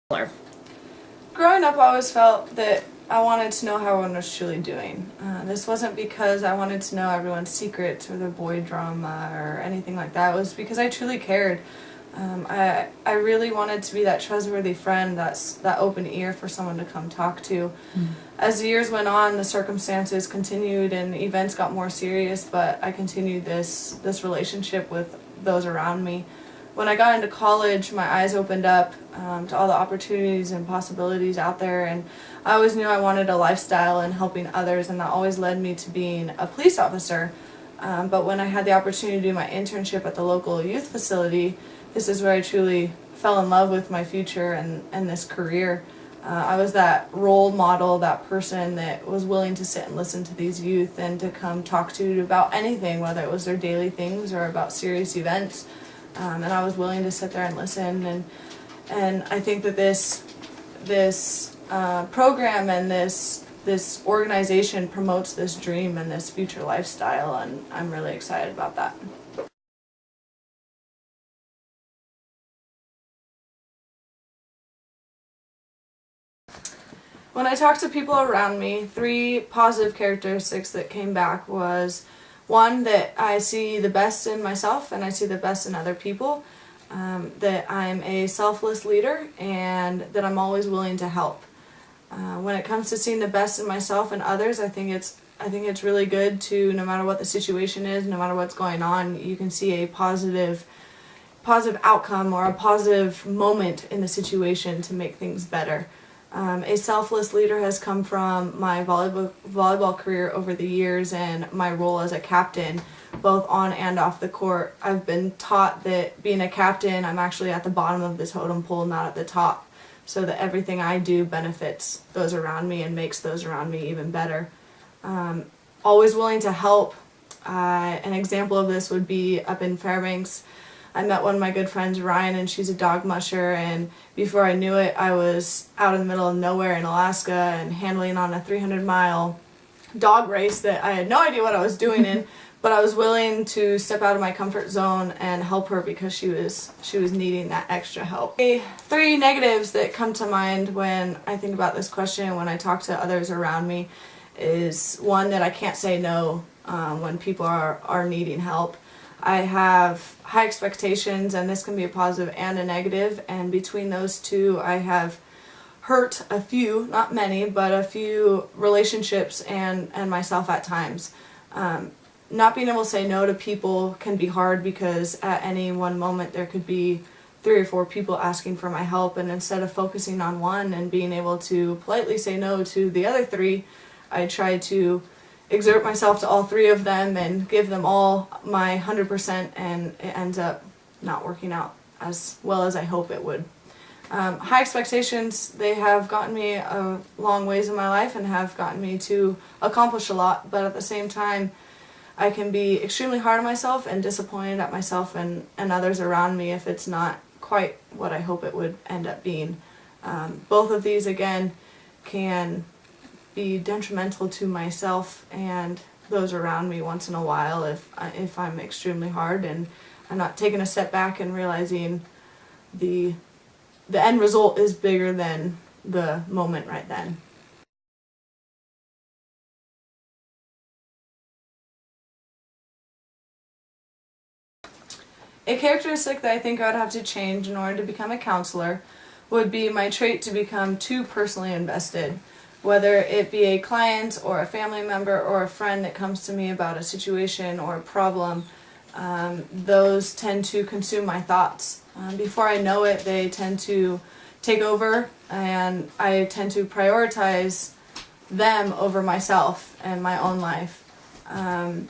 Growing up, I always felt that I wanted to know how everyone was truly doing. This wasn't because I wanted to know everyone's secrets or their boy drama or anything like that. It was because I truly cared. I really wanted to be that trustworthy friend, that open ear for someone to come talk to. As the years went on, the circumstances continued and events got more serious, but I continued this relationship with those around me. When I got into college, my eyes opened up to all the opportunities and possibilities out there, and I always knew I wanted a lifestyle in helping others, and that always led me to being a police officer. But when I had the opportunity to do my internship at the local youth facility, this is where I truly fell in love with my future and this career. I was that role model, that person that was willing to sit and listen to these youth and to come talk to about anything, whether it was their daily things or about serious events. And I was willing to sit there and listen, and I think that this program and this organization promotes this dream and this future lifestyle, and I'm really excited about that. When I talked to people around me, 3 positive characteristics that came back was, 1, that I see the best in myself and I see the best in other people, that I'm a selfless leader, and that I'm always willing to help. When it comes to seeing the best in myself and others, I think it's really good to, no matter what the situation is, no matter what's going on, you can see a positive outcome or a positive moment in the situation to make things better. A selfless leader has come from my volleyball career over the years and my role as a captain, both on and off the court. I've been taught that being a captain, I'm actually at the bottom of the totem pole, not at the top, so that everything I do benefits those around me and makes those around me even better. Always willing to help. An example of this would be up in Fairbanks. I met one of my good friends, Ryan, and she's a dog musher, and before I knew it, I was out in the middle of nowhere in Alaska and handling on a 300-mile dog race that I had no idea what I was doing in, but I was willing to step out of my comfort zone and help her because she was needing that extra help. 3 negatives that come to mind when I think about this question, when I talk to others around me, is 1, that I can't say no when people are needing help. I have high expectations, and this can be a positive and a negative, and between those 2 I have hurt a few, not many, but a few relationships and myself at times. Not being able to say no to people can be hard because at any one moment there could be 3 or 4 people asking for my help, and instead of focusing on one and being able to politely say no to the other 3, I try to exert myself to all 3 of them and give them all my 100%, and it ends up not working out as well as I hope it would. High expectations, they have gotten me a long ways in my life and have gotten me to accomplish a lot, but at the same time I can be extremely hard on myself and disappointed at myself and others around me if it's not quite what I hope it would end up being. Both of these, again, can be detrimental to myself and those around me once in a while if I'm extremely hard and I'm not taking a step back and realizing the end result is bigger than the moment right then. A characteristic that I think I would have to change in order to become a counselor would be my trait to become too personally invested. Whether it be a client or a family member or a friend that comes to me about a situation or a problem, those tend to consume my thoughts. Before I know it, they tend to take over, and I tend to prioritize them over myself and my own life. An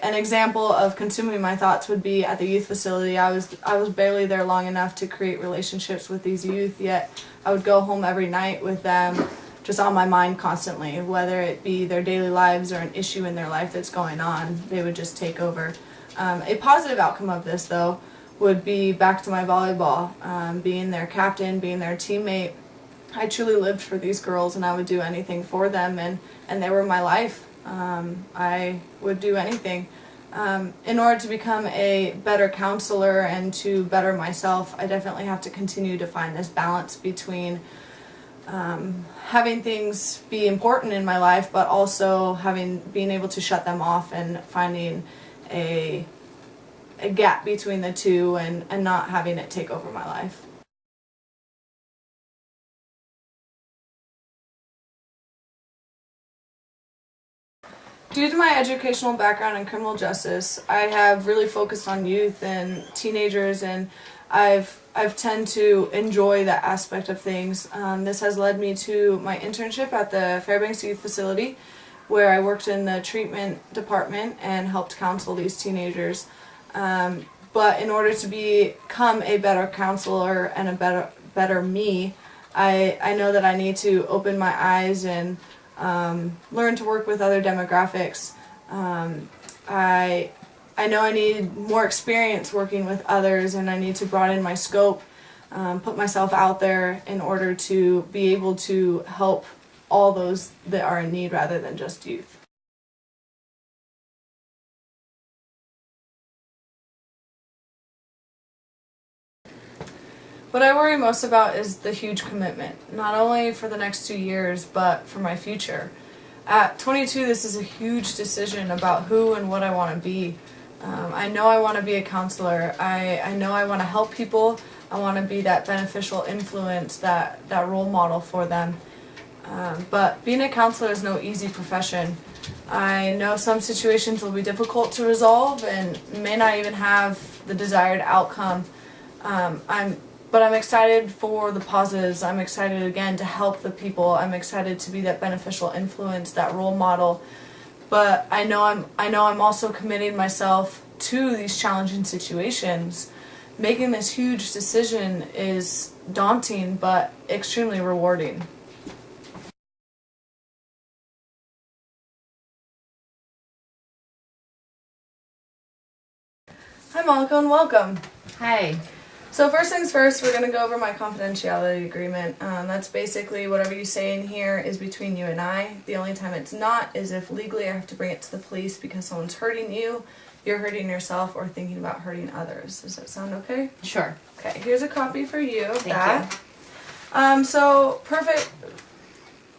example of consuming my thoughts would be at the youth facility. I was barely there long enough to create relationships with these youth, yet I would go home every night with them just on my mind constantly, whether it be their daily lives or an issue in their life that's going on. They would just take over. A positive outcome of this, though, would be back to my volleyball, being their captain, being their teammate. I truly lived for these girls, and I would do anything for them, and they were my life. I would do anything in order to become a better counselor and to better myself, I definitely have to continue to find this balance between having things be important in my life, but also being able to shut them off and finding a gap between the two and not having it take over my life. Due to my educational background in criminal justice, I have really focused on youth and teenagers, and I've tend to enjoy that aspect of things. This has led me to my internship at the Fairbanks Youth Facility, where I worked in the treatment department and helped counsel these teenagers. But in order to become a better counselor and a better me, I know that I need to open my eyes and learn to work with other demographics. I know I need more experience working with others, and I need to broaden my scope, put myself out there in order to be able to help all those that are in need rather than just youth. What I worry most about is the huge commitment, not only for the next 2 years, but for my future. At 22, this is a huge decision about who and what I want to be. I know I want to be a counselor. I know I want to help people. I want to be that beneficial influence, that role model for them. But being a counselor is no easy profession. I know some situations will be difficult to resolve and may not even have the desired outcome. But I'm excited for the positives. I'm excited again to help the people. I'm excited to be that beneficial influence, that role model. But I know I'm also committing myself to these challenging situations. Making this huge decision is daunting but extremely rewarding. Hi Monica, and welcome. Hi. So first things first, we're going to go over my confidentiality agreement. That's basically whatever you say in here is between you and I. The only time it's not is if legally I have to bring it to the police because someone's hurting you, you're hurting yourself, or thinking about hurting others. Does that sound okay? Sure. Okay, here's a copy for you of Thank that. So perfect.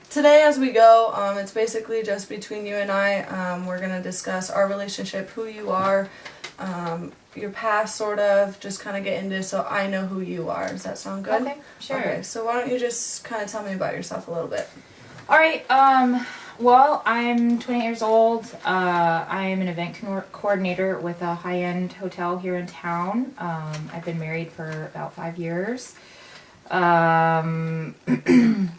Today as we go, it's basically just between you and I. We're going to discuss our relationship, who you are, your past, sort of, just kind of get into so I know who you are. Does that sound good? Okay, sure. Okay, so why don't you just kind of tell me about yourself a little bit? All right. Well, I'm 20 years old. I am an event coordinator with a high-end hotel here in town. I've been married for about 5 years. I've been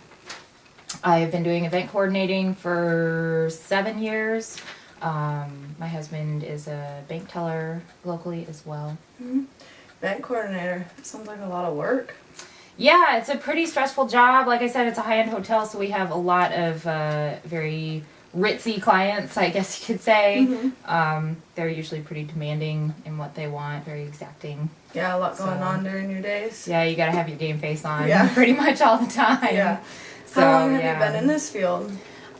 doing event coordinating for 7 years. My husband is a bank teller locally as well. Mm-hmm. Event coordinator. That sounds like a lot of work. Yeah, it's a pretty stressful job. Like I said, it's a high-end hotel, so we have a lot of very ritzy clients, I guess you could say. Mm-hmm. They're usually pretty demanding in what they want, very exacting. Yeah, a lot going on during your days. Yeah, you gotta have your game face on pretty much all the time. Yeah. So, how long have you been in this field?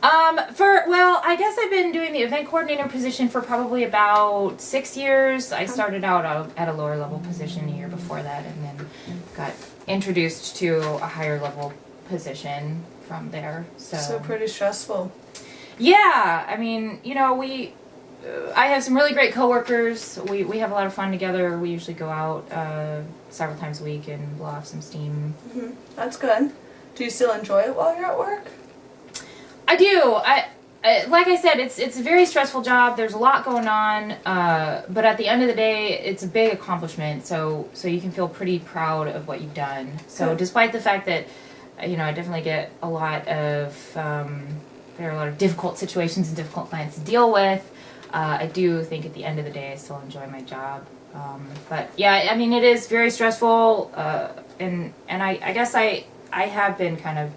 I guess I've been doing the event coordinator position for probably about 6 years. I started out at a lower level position a year before that, and then got introduced to a higher level position from there. So pretty stressful. Yeah, I mean, I have some really great coworkers. We have a lot of fun together. We usually go out several times a week and blow off some steam. Mm-hmm. That's good. Do you still enjoy it while you're at work? I do. Like I said, it's a very stressful job. There's a lot going on, but at the end of the day, it's a big accomplishment. So you can feel pretty proud of what you've done. So despite the fact that, I definitely get a lot of there are a lot of difficult situations and difficult clients to deal with. I do think at the end of the day, I still enjoy my job. But yeah, I mean, it is very stressful, and I guess I have been kind of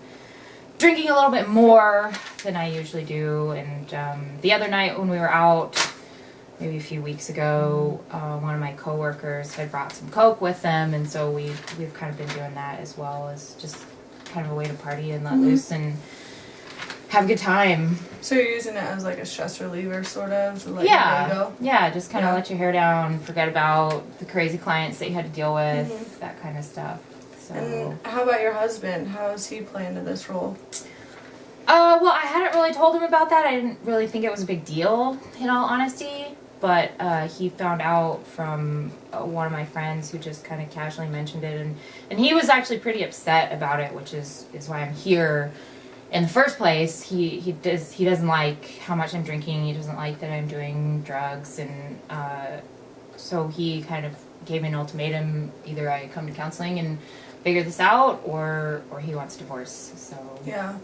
drinking a little bit more than I usually do. And the other night when we were out, maybe a few weeks ago, one of my coworkers had brought some Coke with them, and so we've kind of been doing that as well as just kind of a way to party and let loose. And have a good time. So you're using it as like a stress reliever, sort of, to let your day Yeah, go? yeah, just kind of Yeah. let your hair down, forget about the crazy clients that you had to deal with, Mhm. that kind of stuff. So. And how about your husband? How is he playing into this role? Well, I hadn't really told him about that. I didn't really think it was a big deal, in all honesty. But he found out from one of my friends who just kind of casually mentioned it, and he was actually pretty upset about it, which is why I'm here. In the first place, he doesn't like how much I'm drinking. He doesn't like that I'm doing drugs, and so he kind of gave me an ultimatum: either I come to counseling and figure this out, or he wants divorce. So Yeah,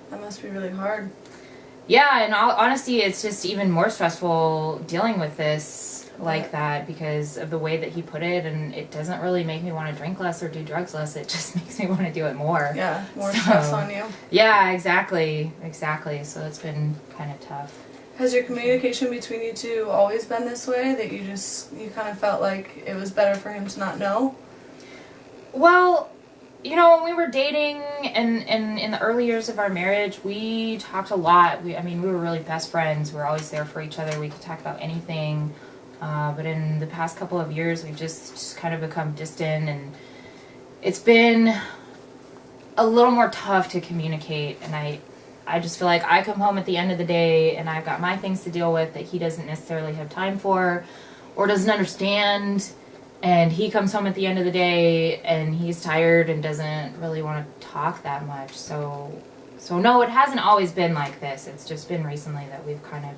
that must be really hard. yeah, and honestly, it's just even more stressful dealing with this like that because of the way that he put it, and it doesn't really make me want to drink less or do drugs less. It just makes me want to do it more. Yeah, more stress on you. Yeah, exactly. So it's been kind of tough. Has your communication between you two always been this way, that you kind of felt like it was better for him to not know? Well, you know, when we were dating and in the early years of our marriage, we talked a lot. We were really best friends. We were always there for each other. We could talk about anything. But in the past couple of years, we've just kind of become distant, and it's been a little more tough to communicate. And I just feel like I come home at the end of the day and I've got my things to deal with that he doesn't necessarily have time for or doesn't understand. And he comes home at the end of the day and he's tired and doesn't really want to talk that much. So no, it hasn't always been like this. It's just been recently that we've kind of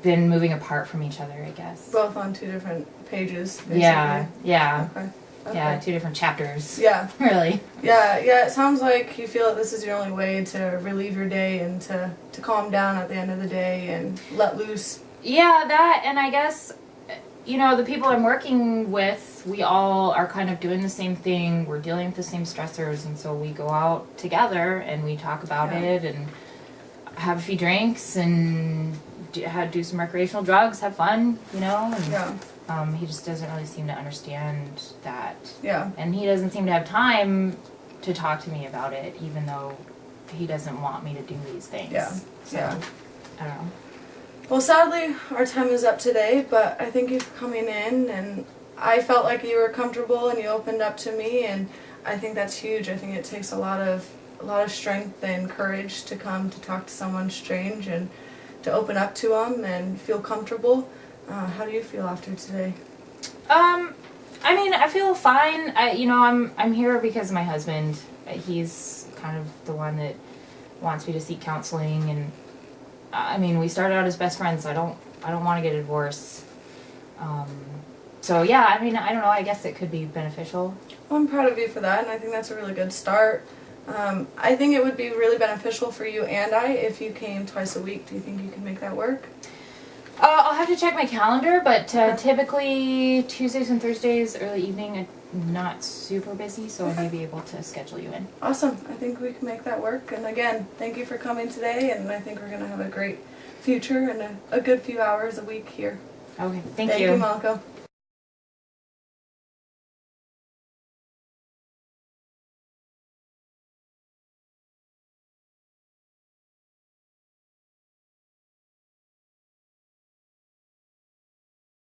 been moving apart from each other, I guess. Both on two different pages, basically. Yeah. Okay. Yeah, two different chapters. Yeah. Really. Yeah, it sounds like you feel that this is your only way to relieve your day and to calm down at the end of the day and let loose. Yeah, that, and I guess, you know, the people I'm working with, we all are kind of doing the same thing. We're dealing with the same stressors, and so we go out together and we talk about it and have a few drinks and do some recreational drugs, have fun, you know? And, he just doesn't really seem to understand that. Yeah. And he doesn't seem to have time to talk to me about it, even though he doesn't want me to do these things. Yeah. So, I don't know. Well, sadly, our time is up today, but I thank you for coming in, and I felt like you were comfortable and you opened up to me, and I think that's huge. I think it takes a lot of strength and courage to come to talk to someone strange and to open up to them and feel comfortable. How do you feel after today? I feel fine. I'm here because of my husband. He's kind of the one that wants me to seek counseling, and we started out as best friends. So I don't want to get a divorce. So yeah, I don't know. I guess it could be beneficial. Well, I'm proud of you for that, and I think that's a really good start. I think it would be really beneficial for you and I if you came twice a week. Do you think you can make that work? I'll have to check my calendar, but typically Tuesdays and Thursdays, early evening, I'm not super busy, so I may be able to schedule you in. Awesome. I think we can make that work. And again, thank you for coming today, and I think we're going to have a great future and a good few hours a week here. Okay, thank you. Thank you, Malco.